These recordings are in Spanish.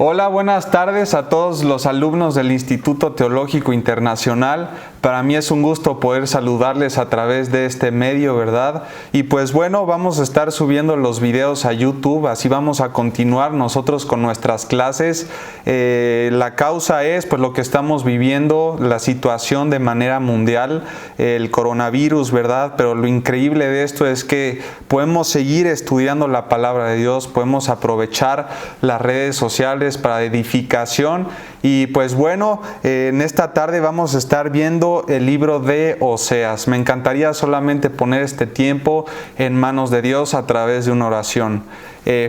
Hola, buenas tardes a todos los alumnos del Instituto Teológico Internacional. Para mí es un gusto poder saludarles a través de este medio, ¿verdad? Y pues bueno, vamos a estar subiendo los videos a YouTube, así vamos a continuar nosotros con nuestras clases. La causa es pues lo que estamos viviendo, la situación de manera mundial, el coronavirus, ¿verdad? Pero lo increíble de esto es que podemos seguir estudiando la palabra de Dios, podemos aprovechar las redes sociales para edificación. Y pues bueno, en esta tarde vamos a estar viendo el libro de Oseas. Me encantaría solamente poner este tiempo en manos de Dios a través de una oración.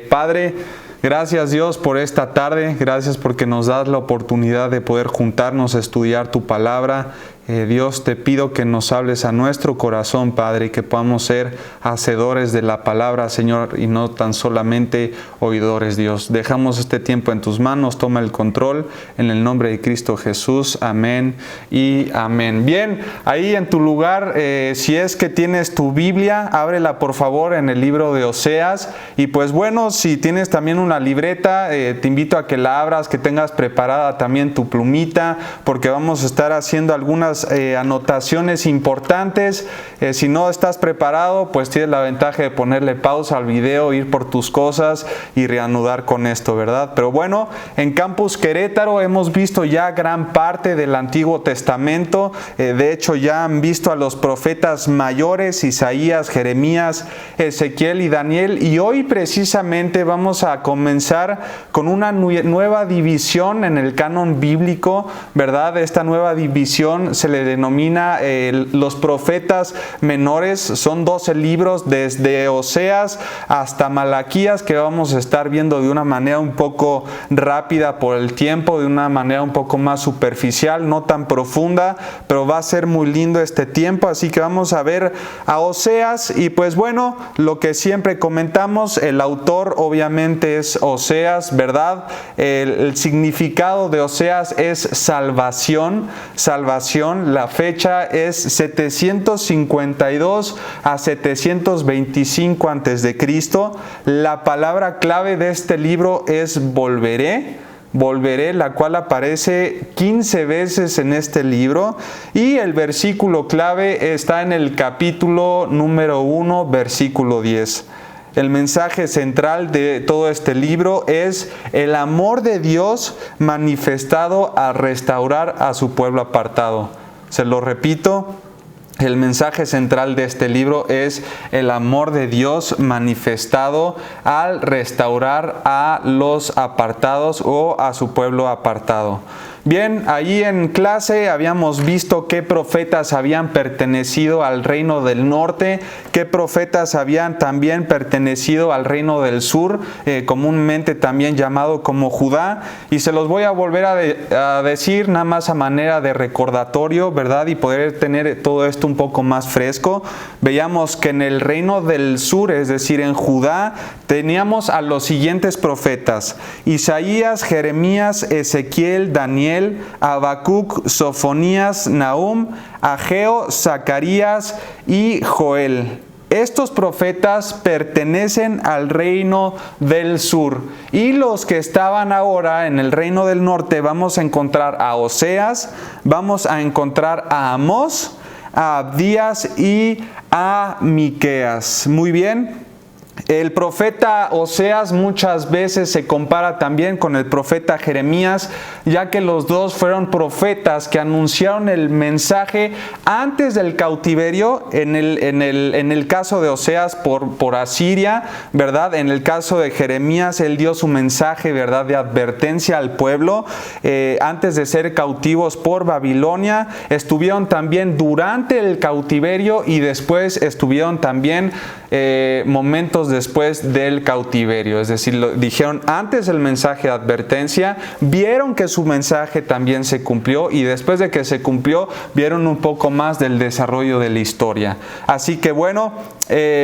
Padre, gracias Dios por esta tarde, gracias porque nos das la oportunidad de poder juntarnos a estudiar tu palabra. Dios, te pido que nos hables a nuestro corazón, Padre, y que podamos ser hacedores de la palabra, Señor, y no tan solamente oidores, Dios. Dejamos este tiempo en tus manos, toma el control, en el nombre de Cristo Jesús. Amén y amén. Bien, ahí en tu lugar, si es que tienes tu Biblia, ábrela por favor en el libro de Oseas. Y pues bueno, si tienes también una libreta, te invito a que la abras, que tengas preparada también tu plumita, porque vamos a estar haciendo algunas anotaciones importantes. Si no estás preparado, pues tienes la ventaja de ponerle pausa al video, ir por tus cosas y reanudar con esto, ¿verdad? Pero bueno, en Campus Querétaro hemos visto ya gran parte del Antiguo Testamento. De hecho, ya han visto a los profetas mayores, Isaías, Jeremías, Ezequiel y Daniel. Y hoy precisamente vamos a comenzar con una nueva división en el canon bíblico, ¿verdad? Esta nueva división se le denomina los profetas menores. Son 12 libros desde Oseas hasta Malaquías, que vamos a estar viendo de una manera un poco rápida por el tiempo, de una manera un poco más superficial, no tan profunda, pero va a ser muy lindo este tiempo. Así que vamos a ver a Oseas. Y pues bueno, lo que siempre comentamos, el autor obviamente es Oseas, ¿verdad? El significado de Oseas es salvación. La fecha es 752 a 725 a.C. La palabra clave de este libro es volveré, la cual aparece 15 veces en este libro, y el versículo clave está en el capítulo número 1, versículo 10. El mensaje central de todo este libro es el amor de Dios manifestado a restaurar a su pueblo apartado. Se lo repito, el mensaje central de este libro es el amor de Dios manifestado al restaurar a los apartados o a su pueblo apartado. Bien, allí en clase habíamos visto qué profetas habían pertenecido al reino del norte, qué profetas habían también pertenecido al reino del sur, comúnmente también llamado como Judá, y se los voy a volver a decir nada más a manera de recordatorio, ¿verdad? Y poder tener todo esto un poco más fresco. Veíamos que en el reino del sur, es decir, en Judá, teníamos a los siguientes profetas: Isaías, Jeremías, Ezequiel, Daniel, Habacuc, Sofonías, Nahum, Ageo, Zacarías y Joel. Estos profetas pertenecen al reino del sur, y los que estaban ahora en el reino del norte, vamos a encontrar a Oseas, vamos a encontrar a Amós, a Abdías y a Miqueas. Muy bien. El profeta Oseas muchas veces se compara también con el profeta Jeremías, ya que los dos fueron profetas que anunciaron el mensaje antes del cautiverio, en el caso de Oseas por Asiria, ¿verdad? En el caso de Jeremías, él dio su mensaje, ¿verdad?, de advertencia al pueblo antes de ser cautivos por Babilonia. Estuvieron también durante el cautiverio y después estuvieron también momentos después del cautiverio. Es decir, dijeron antes el mensaje de advertencia, vieron que su mensaje también se cumplió, y después de que se cumplió, vieron un poco más del desarrollo de la historia. Así que bueno,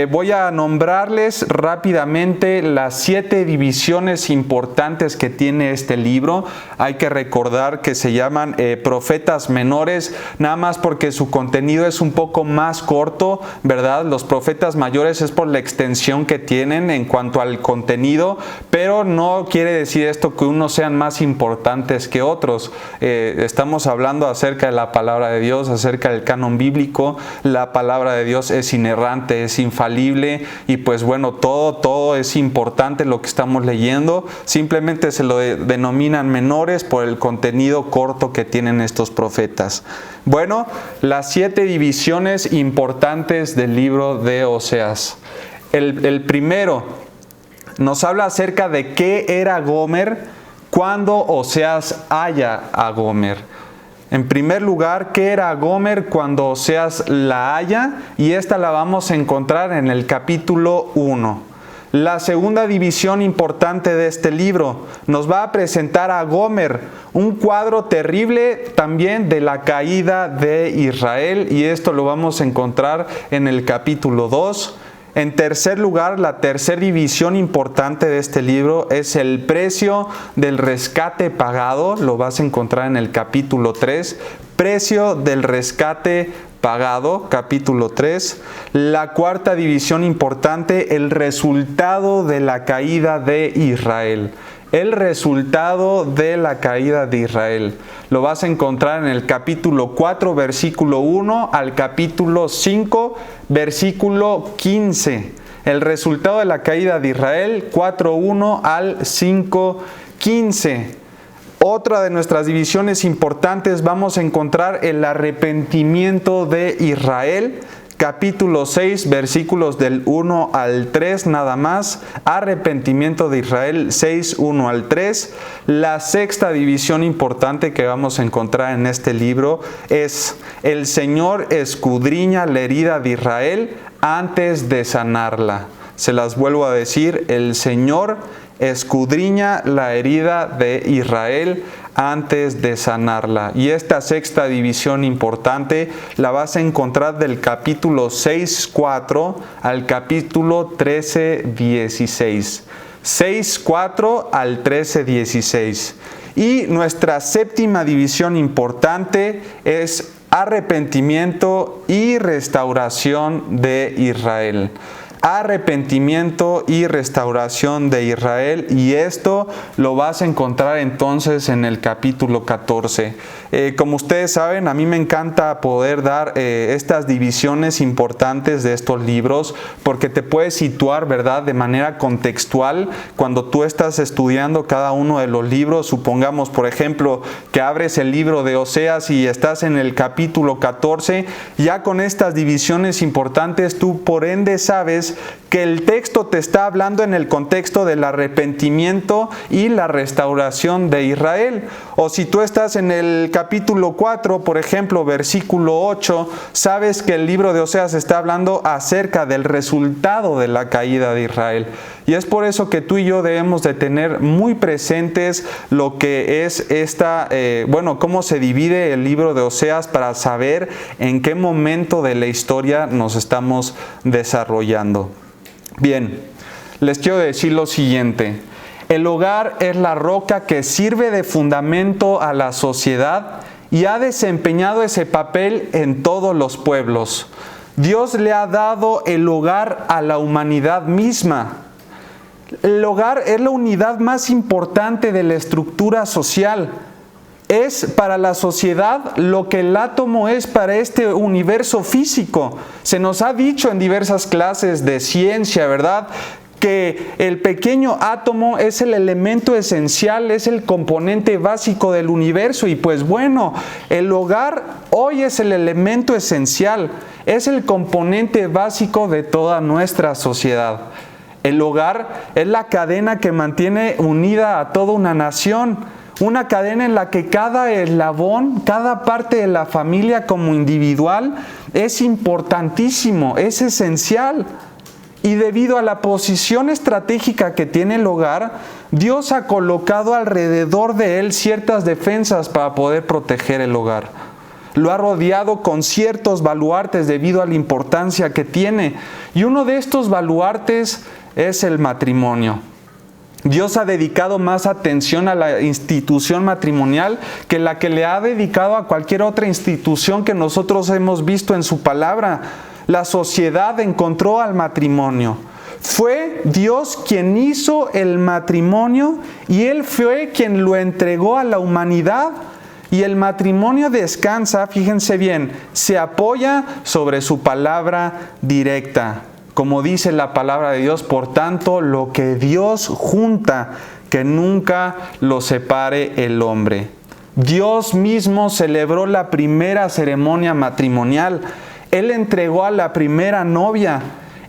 voy a nombrarles rápidamente las 7 divisiones importantes que tiene este libro. Hay que recordar que se llaman profetas menores, nada más porque su contenido es un poco más corto, ¿verdad? Los profetas mayores menores es por la extensión que tienen en cuanto al contenido, pero no quiere decir esto que unos sean más importantes que otros. Estamos hablando acerca de la palabra de Dios, acerca del canon bíblico. La palabra de Dios es inerrante, es infalible y pues bueno, todo es importante lo que estamos leyendo. Simplemente se lo denominan menores por el contenido corto que tienen estos profetas. Bueno, las 7 divisiones importantes del libro de Oseas. El primero nos habla acerca de qué era Gomer cuando Oseas halla a Gomer. En primer lugar, ¿qué era Gomer cuando Oseas la halla? Y esta la vamos a encontrar en el capítulo 1. La segunda división importante de este libro nos va a presentar a Gomer, un cuadro terrible también de la caída de Israel, y esto lo vamos a encontrar en el capítulo 2. En tercer lugar, la tercera división importante de este libro es el precio del rescate pagado. Lo vas a encontrar en el capítulo 3. Precio del rescate pagado, capítulo 3. La cuarta división importante, el resultado de la caída de Israel. El resultado de la caída de Israel. Lo vas a encontrar en el capítulo 4, versículo 1 al capítulo 5, versículo 15. El resultado de la caída de Israel, 4:1 al 5:15. Otra de nuestras divisiones importantes vamos a encontrar el arrepentimiento de Israel. Capítulo 6, versículos del 1 al 3 nada más. Arrepentimiento de Israel, 6, 1 al 3. La sexta división importante que vamos a encontrar en este libro es: el Señor escudriña la herida de Israel antes de sanarla. Se las vuelvo a decir: el Señor escudriña la herida de Israel antes de sanarla. Y esta sexta división importante la vas a encontrar del capítulo 6:4 al capítulo 13:16. 6:4 al 13:16. Y nuestra séptima división importante es arrepentimiento y restauración de Israel. Arrepentimiento y restauración de Israel, y esto lo vas a encontrar entonces en el capítulo 14. Como ustedes saben, a mí me encanta poder dar estas divisiones importantes de estos libros, porque te puedes situar, ¿verdad?, de manera contextual cuando tú estás estudiando cada uno de los libros. Supongamos, por ejemplo, que abres el libro de Oseas y estás en el capítulo 14, ya con estas divisiones importantes tú por ende sabes que el texto te está hablando en el contexto del arrepentimiento y la restauración de Israel. O si tú estás en el capítulo 4, por ejemplo, versículo 8, sabes que el libro de Oseas está hablando acerca del resultado de la caída de Israel. Y es por eso que tú y yo debemos de tener muy presentes lo que es cómo se divide el libro de Oseas, para saber en qué momento de la historia nos estamos desarrollando. Bien, les quiero decir lo siguiente: el hogar es la roca que sirve de fundamento a la sociedad y ha desempeñado ese papel en todos los pueblos. Dios le ha dado el hogar a la humanidad misma. El hogar es la unidad más importante de la estructura social. Es para la sociedad lo que el átomo es para este universo físico. Se nos ha dicho en diversas clases de ciencia, ¿verdad?, que el pequeño átomo es el elemento esencial, es el componente básico del universo. Y pues bueno, el hogar hoy es el elemento esencial, es el componente básico de toda nuestra sociedad. El hogar es la cadena que mantiene unida a toda una nación. Una cadena en la que cada eslabón, cada parte de la familia como individual es importantísimo, es esencial. Y debido a la posición estratégica que tiene el hogar, Dios ha colocado alrededor de él ciertas defensas para poder proteger el hogar. Lo ha rodeado con ciertos baluartes debido a la importancia que tiene. Y uno de estos baluartes es el matrimonio. Dios ha dedicado más atención a la institución matrimonial que la que le ha dedicado a cualquier otra institución que nosotros hemos visto en su palabra. La sociedad encontró al matrimonio. Fue Dios quien hizo el matrimonio y Él fue quien lo entregó a la humanidad. Y el matrimonio descansa, fíjense bien, se apoya sobre su palabra directa. Como dice la palabra de Dios, por tanto, lo que Dios junta, que nunca lo separe el hombre. Dios mismo celebró la primera ceremonia matrimonial. Él entregó a la primera novia.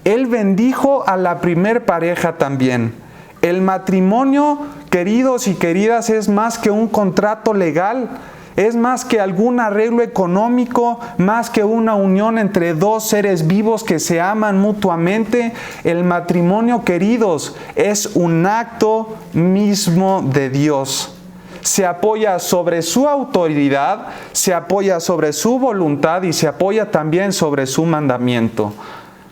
Él bendijo a la primer pareja también. El matrimonio, queridos y queridas, es más que un contrato legal. Es más que algún arreglo económico, más que una unión entre dos seres vivos que se aman mutuamente. El matrimonio, queridos, es un acto mismo de Dios. Se apoya sobre su autoridad, se apoya sobre su voluntad y se apoya también sobre su mandamiento.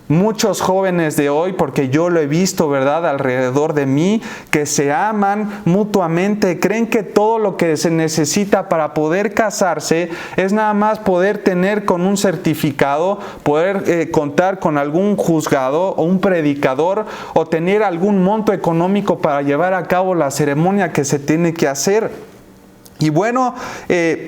Muchos jóvenes de hoy, porque yo lo he visto, ¿verdad?, alrededor de mí, que se aman mutuamente, creen que todo lo que se necesita para poder casarse es nada más poder tener con un certificado, poder contar con algún juzgado o un predicador o tener algún monto económico para llevar a cabo la ceremonia que se tiene que hacer. Y bueno,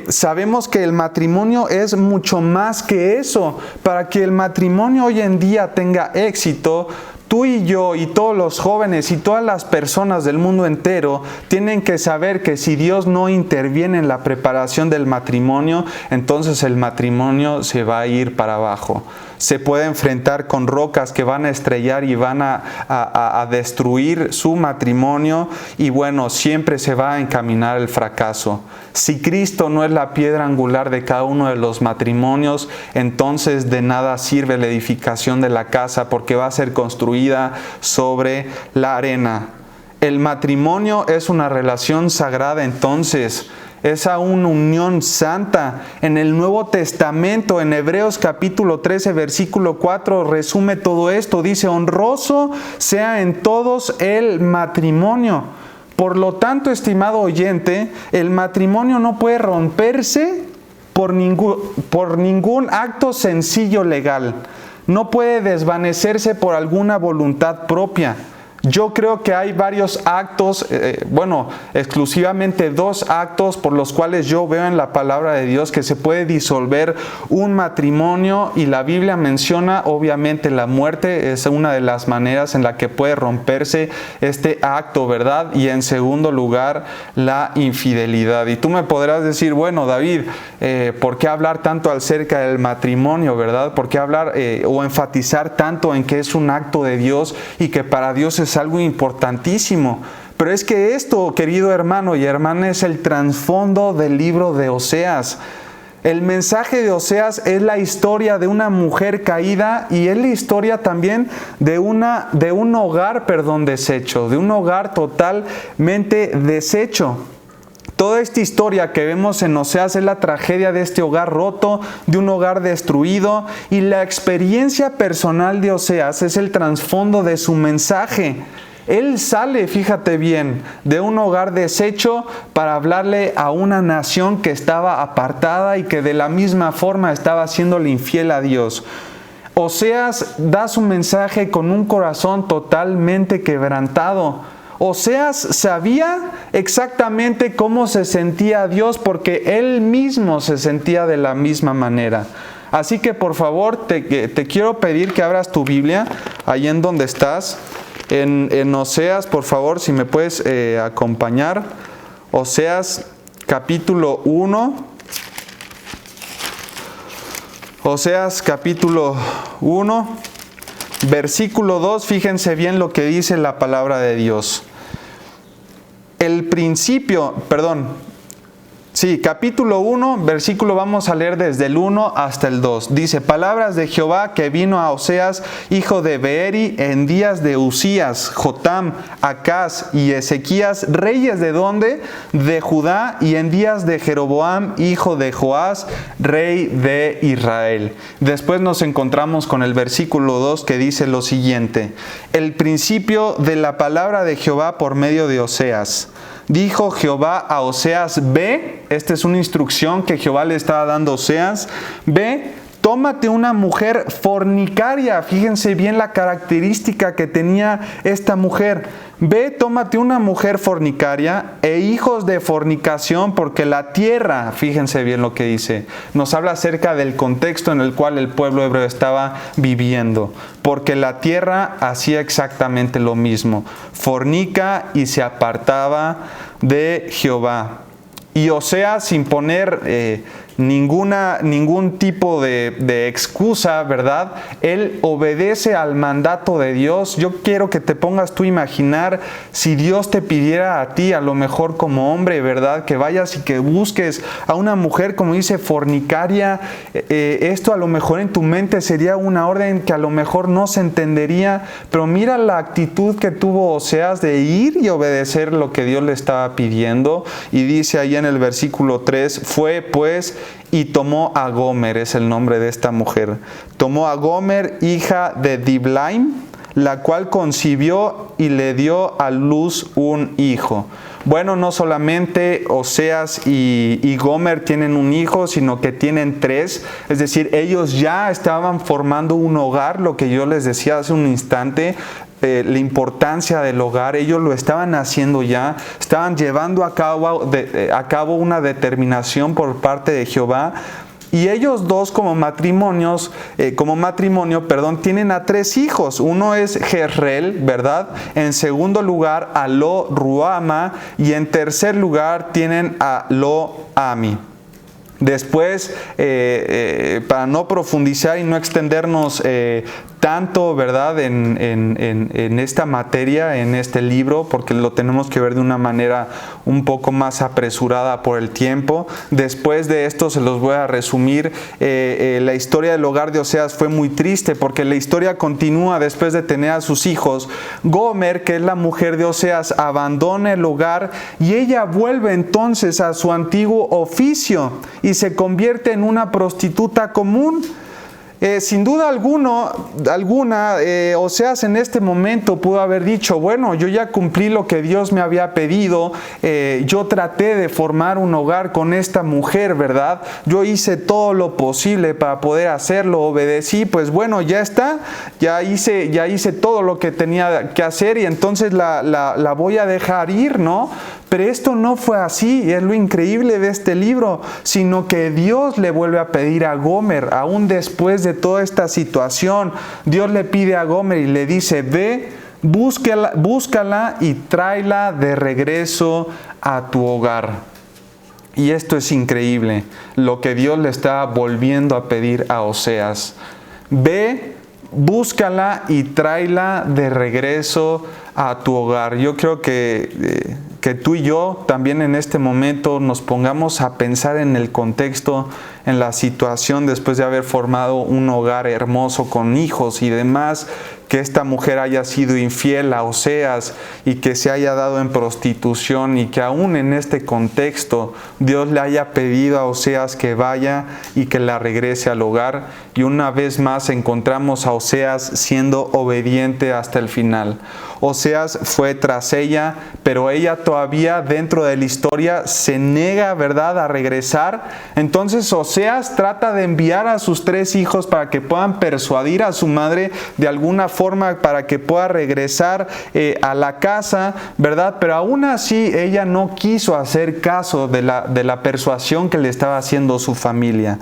sabemos que el matrimonio es mucho más que eso. Para que el matrimonio hoy en día tenga éxito, tú y yo y todos los jóvenes y todas las personas del mundo entero tienen que saber que si Dios no interviene en la preparación del matrimonio, entonces el matrimonio se va a ir para abajo. Se puede enfrentar con rocas que van a estrellar y van a destruir su matrimonio y bueno, siempre se va a encaminar el fracaso. Si Cristo no es la piedra angular de cada uno de los matrimonios, entonces de nada sirve la edificación de la casa porque va a ser construida sobre la arena. El matrimonio es una relación sagrada entonces. Es una unión santa. En el Nuevo Testamento, en Hebreos capítulo 13, versículo 4, resume todo esto. Dice, honroso sea en todos el matrimonio. Por lo tanto, estimado oyente, el matrimonio no puede romperse por ningún acto sencillo legal. No puede desvanecerse por alguna voluntad propia. Yo creo que hay varios actos, exclusivamente 2 actos por los cuales yo veo en la palabra de Dios que se puede disolver un matrimonio y la Biblia menciona obviamente la muerte, es una de las maneras en la que puede romperse este acto, ¿verdad? Y en segundo lugar, la infidelidad. Y tú me podrás decir, bueno, David, ¿por qué hablar tanto acerca del matrimonio, verdad? ¿Por qué hablar o enfatizar tanto en que es un acto de Dios y que para Dios es algo importantísimo? Pero es que esto, querido hermano y hermana, es el trasfondo del libro de Oseas. El mensaje de Oseas es la historia de una mujer caída y es la historia también de un hogar, deshecho, de un hogar totalmente deshecho. Toda esta historia que vemos en Oseas es la tragedia de este hogar roto, de un hogar destruido, y la experiencia personal de Oseas es el trasfondo de su mensaje. Él sale, fíjate bien, de un hogar deshecho para hablarle a una nación que estaba apartada y que de la misma forma estaba haciéndole infiel a Dios. Oseas da su mensaje con un corazón totalmente quebrantado. Oseas sabía exactamente cómo se sentía Dios porque él mismo se sentía de la misma manera. Así que por favor te quiero pedir que abras tu Biblia ahí en donde estás. En Oseas, por favor, si me puedes acompañar. Oseas capítulo 1. Oseas capítulo 1, versículo 2. Fíjense bien lo que dice la palabra de Dios. Capítulo 1, versículo vamos a leer desde el 1 hasta el 2. Dice, palabras de Jehová que vino a Oseas, hijo de Beeri, en días de Usías, Jotam, Acaz y Ezequías, reyes de ¿dónde? De Judá, y en días de Jeroboam, hijo de Joás, rey de Israel. Después nos encontramos con el versículo 2 que dice lo siguiente, el principio de la palabra de Jehová por medio de Oseas. Dijo Jehová a Oseas, ve, esta es una instrucción que Jehová le estaba dando a Oseas, ve, tómate una mujer fornicaria. Fíjense bien la característica que tenía esta mujer. Ve, tómate una mujer fornicaria e hijos de fornicación, porque la tierra, fíjense bien lo que dice, nos habla acerca del contexto en el cual el pueblo hebreo estaba viviendo, porque la tierra hacía exactamente lo mismo, fornica y se apartaba de Jehová. Y Oseas, sin poner ningún tipo de excusa, ¿verdad? Él obedece al mandato de Dios. Yo quiero que te pongas tú a imaginar si Dios te pidiera a ti, a lo mejor como hombre, ¿verdad? Que vayas y que busques a una mujer, como dice, fornicaria. Esto a lo mejor en tu mente sería una orden que a lo mejor no se entendería, pero mira la actitud que tuvo Oseas de ir y obedecer lo que Dios le estaba pidiendo. Y dice ahí en el versículo 3, fue pues y tomó a Gomer, es el nombre de esta mujer. Tomó a Gomer, hija de Diblaim, la cual concibió y le dio a luz un hijo. Bueno, no solamente Oseas y Gomer tienen un hijo, sino que tienen tres. Es decir, ellos ya estaban formando un hogar, lo que yo les decía hace un instante. La importancia del hogar, ellos lo estaban haciendo ya, estaban llevando a cabo una determinación por parte de Jehová, y ellos dos como matrimonio, tienen a tres hijos. Uno es Jezreel, ¿verdad? En segundo lugar a Lo-Ruama, y en tercer lugar tienen a Lo-Ami. Después, para no profundizar y no extendernos tanto, ¿verdad?, en esta materia, en este libro, porque lo tenemos que ver de una manera un poco más apresurada por el tiempo. Después de esto se los voy a resumir. La historia del hogar de Oseas fue muy triste, porque la historia continúa después de tener a sus hijos. Gomer, que es la mujer de Oseas, abandona el hogar y ella vuelve entonces a su antiguo oficio y se convierte en una prostituta común. Sin duda alguna, Oseas en este momento pudo haber dicho, bueno, yo ya cumplí lo que Dios me había pedido, yo traté de formar un hogar con esta mujer, ¿verdad? Yo hice todo lo posible para poder hacerlo, obedecí, pues bueno, ya está, ya hice todo lo que tenía que hacer y entonces la voy a dejar ir, ¿no? Pero esto no fue así, es lo increíble de este libro, sino que Dios le vuelve a pedir a Gomer, aún después de toda esta situación. Dios le pide a Gomer y le dice, ve, búscala y tráela de regreso a tu hogar. Y esto es increíble, lo que Dios le está volviendo a pedir a Oseas. Ve, búscala y tráela de regreso a tu hogar. Yo creo que tú y yo también en este momento nos pongamos a pensar en el contexto, en la situación después de haber formado un hogar hermoso con hijos y demás, que esta mujer haya sido infiel a Oseas y que se haya dado en prostitución, y que aún en este contexto Dios le haya pedido a Oseas que vaya y que la regrese al hogar. Y una vez más encontramos a Oseas siendo obediente hasta el final. Oseas fue tras ella, pero ella todavía dentro de la historia se niega, ¿verdad?, a regresar. Entonces Oseas trata de enviar a sus tres hijos para que puedan persuadir a su madre de alguna forma para que pueda regresar a la casa, ¿verdad? Pero aún así ella no quiso hacer caso de la persuasión que le estaba haciendo su familia.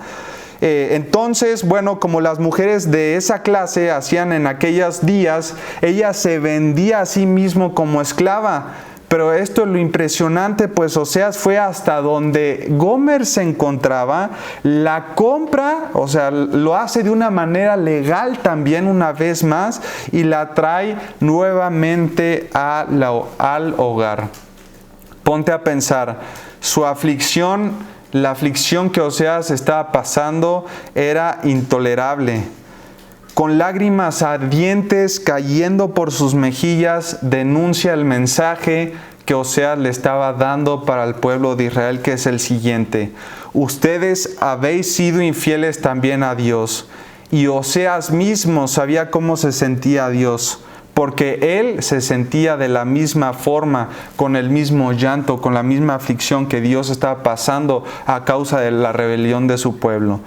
Entonces, bueno, como las mujeres de esa clase hacían en aquellos días, ella se vendía a sí mismo como esclava. Pero esto es lo impresionante, pues Oseas fue hasta donde Gomer se encontraba, la compra, o sea, lo hace de una manera legal también una vez más, y la trae nuevamente al hogar. Ponte a pensar, su aflicción, la aflicción que Oseas estaba pasando era intolerable. Con lágrimas ardientes cayendo por sus mejillas, denuncia el mensaje que Oseas le estaba dando para el pueblo de Israel, que es el siguiente: ustedes habéis sido infieles también a Dios. Y Oseas mismo sabía cómo se sentía Dios, porque él se sentía de la misma forma, con el mismo llanto, con la misma aflicción que Dios estaba pasando a causa de la rebelión de su pueblo.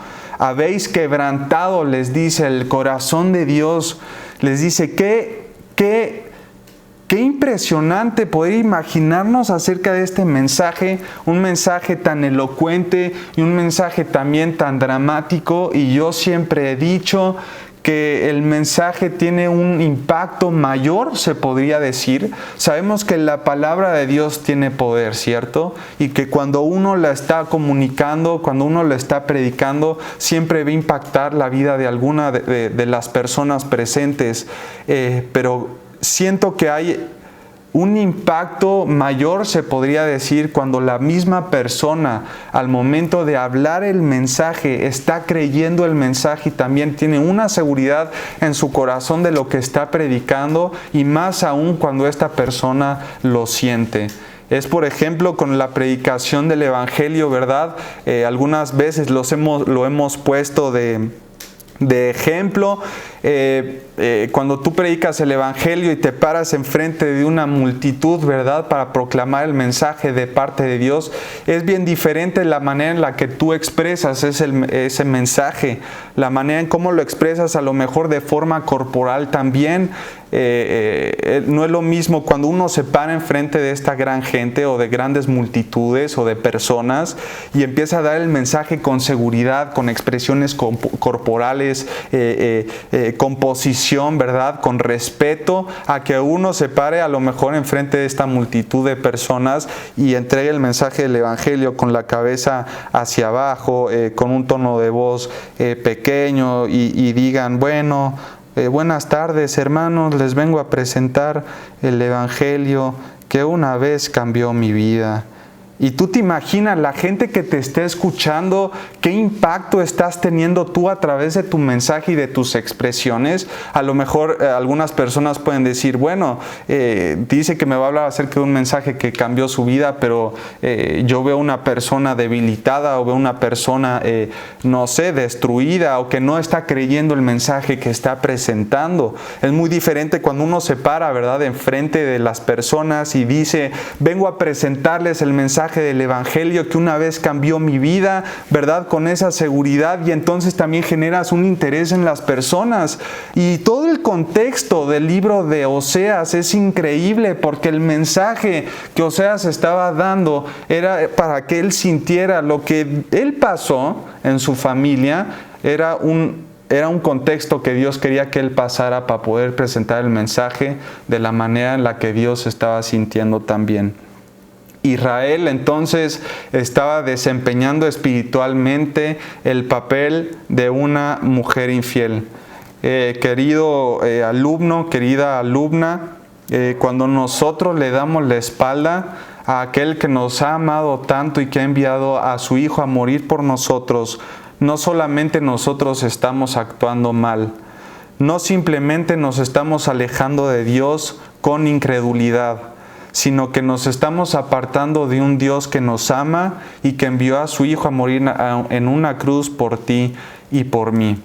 habéis quebrantado, les dice, el corazón de Dios. Les dice, qué impresionante poder imaginarnos acerca de este mensaje, un mensaje tan elocuente y un mensaje también tan dramático. Y yo siempre he dicho que el mensaje tiene un impacto mayor, se podría decir. Sabemos que la palabra de Dios tiene poder, ¿cierto? Y que cuando uno la está comunicando, cuando uno la está predicando, siempre va a impactar la vida de alguna de las personas presentes. Pero siento que hay un impacto mayor, se podría decir, cuando la misma persona al momento de hablar el mensaje está creyendo el mensaje y también tiene una seguridad en su corazón de lo que está predicando, y más aún cuando esta persona lo siente. Es, por ejemplo, con la predicación del Evangelio, ¿verdad? Algunas veces lo hemos puesto de ejemplo. Cuando tú predicas el Evangelio y te paras enfrente de una multitud, ¿verdad?, para proclamar el mensaje de parte de Dios, es bien diferente la manera en la que tú expresas ese mensaje, la manera en cómo lo expresas, a lo mejor de forma corporal también. No es lo mismo cuando uno se para enfrente de esta gran gente o de grandes multitudes o de personas y empieza a dar el mensaje con seguridad, con expresiones corporales, con posición, ¿verdad?, con respeto, a que uno se pare a lo mejor enfrente de esta multitud de personas y entregue el mensaje del Evangelio con la cabeza hacia abajo, con un tono de voz pequeño, y digan, bueno, buenas tardes, hermanos, les vengo a presentar el Evangelio que una vez cambió mi vida. Y tú te imaginas la gente que te esté escuchando, qué impacto estás teniendo tú a través de tu mensaje y de tus expresiones. A lo mejor algunas personas pueden decir, bueno, dice que me va a hablar acerca de un mensaje que cambió su vida, pero yo veo una persona debilitada, o veo una persona, no sé, destruida, o que no está creyendo el mensaje que está presentando. Es muy diferente cuando uno se para, ¿verdad?, enfrente de las personas y dice, vengo a presentarles el mensaje del Evangelio que una vez cambió mi vida, ¿verdad?, con esa seguridad, y entonces también generas un interés en las personas. Y todo el contexto del libro de Oseas es increíble, porque el mensaje que Oseas estaba dando era para que él sintiera lo que él pasó en su familia. Era un contexto que Dios quería que él pasara para poder presentar el mensaje de la manera en la que Dios estaba sintiendo también. Israel entonces estaba desempeñando espiritualmente el papel de una mujer infiel. Querido alumno, querida alumna, cuando nosotros le damos la espalda a aquel que nos ha amado tanto y que ha enviado a su Hijo a morir por nosotros, no solamente nosotros estamos actuando mal, no simplemente nos estamos alejando de Dios con incredulidad, sino que nos estamos apartando de un Dios que nos ama y que envió a su Hijo a morir en una cruz por ti y por mí.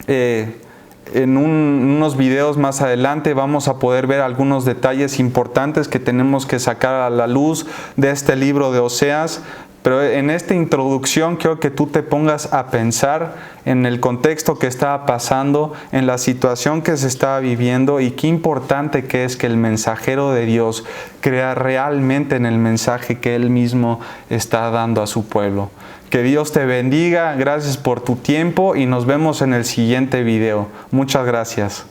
En unos videos más adelante vamos a poder ver algunos detalles importantes que tenemos que sacar a la luz de este libro de Oseas. Pero en esta introducción quiero que tú te pongas a pensar en el contexto que estaba pasando, en la situación que se estaba viviendo, y qué importante que es que el mensajero de Dios crea realmente en el mensaje que Él mismo está dando a su pueblo. Que Dios te bendiga, gracias por tu tiempo y nos vemos en el siguiente video. Muchas gracias.